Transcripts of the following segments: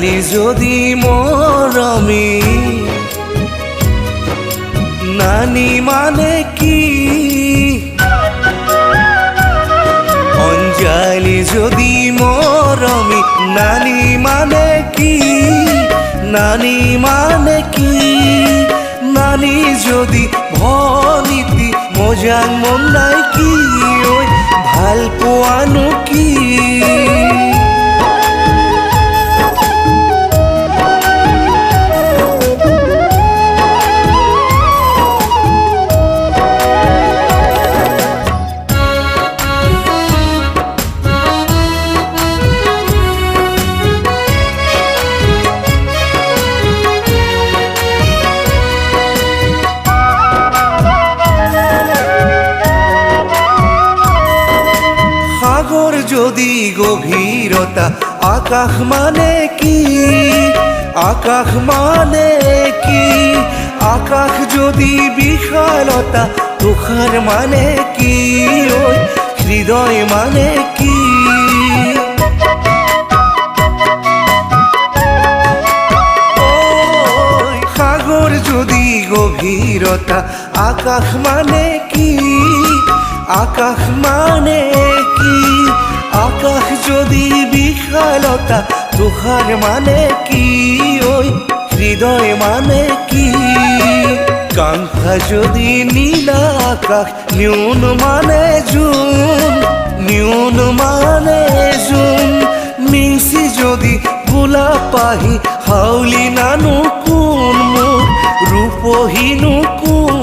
অঞ্জালি যদি মৰমী নানি মানে কি অঞ্জালি যদি মৰমী নানি মানে কি নানি মানে কি নানি যদি ভনীতি মজাং মন নাই কি ঐ ভাল পোৱানো কি সাগর যদি গভীরতা আকাশ মানে কি আকাশ মানে কি আকাশ যদি বিশালতা তুষার মানে কি ওই হৃদয় মানে কি সাগর যদি গভীরতা আকাশ মানে কি আকাশ মানে কি আকাশ যদি বিশালতা তুষার মানে কি ওই হৃদয় মানে কি কাঙ্ক্ষা যদি নীলা আকাশ ন্যূন মানে জুন ন্যূন মানে জুন মিংসি যদি গোলাপাহি হাউলি নানু কোন মোৰ ৰূপহীনো কোন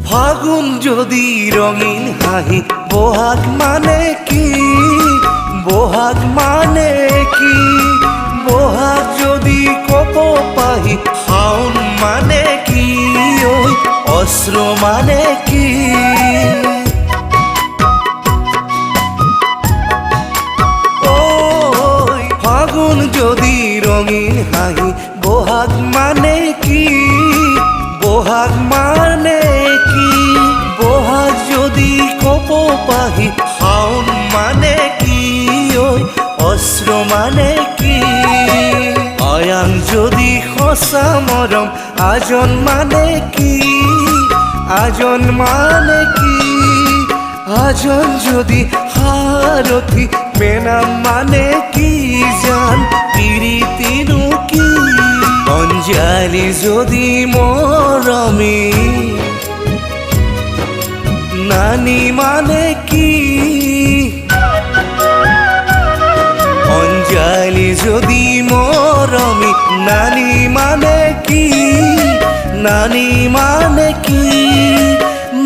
ফাগুন যদি রঙিন হাঁহি বহাগ মানে কি বহাগ মানে কি বহাগ যদি কপপাহি শাওন মানে কি ওই অস্ত্র মানে কি ওই ফাগুন যদি রঙিন হাঁহি বহাগ মানে কি বহাগ মানে কি বহাগ যদি কপপাহি শাওন মানে কি ওই অস্ত্র মানে কি অয়ান যদি সঁচা মৰম আজন মানে কি আজন মানে কি আজন যদি সাৰথি মেনাম মানে কি জান পিৰিতিনো কি অঞ্জালি যদি মৰমী নানি মানে কি অঞ্জালি যদি মৰমী নানি মানে কি নানি মানে কি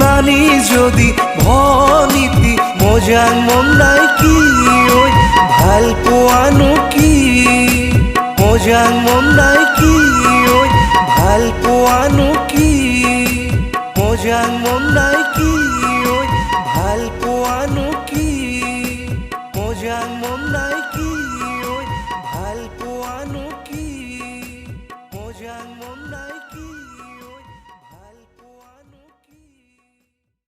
নানি যদি ভনীতি মজাং মন নাই কি ঐ ভাল পোৱানো কি মজাং মন নাই কি ঐ ভাল পোৱানো কি মজাং মন নাই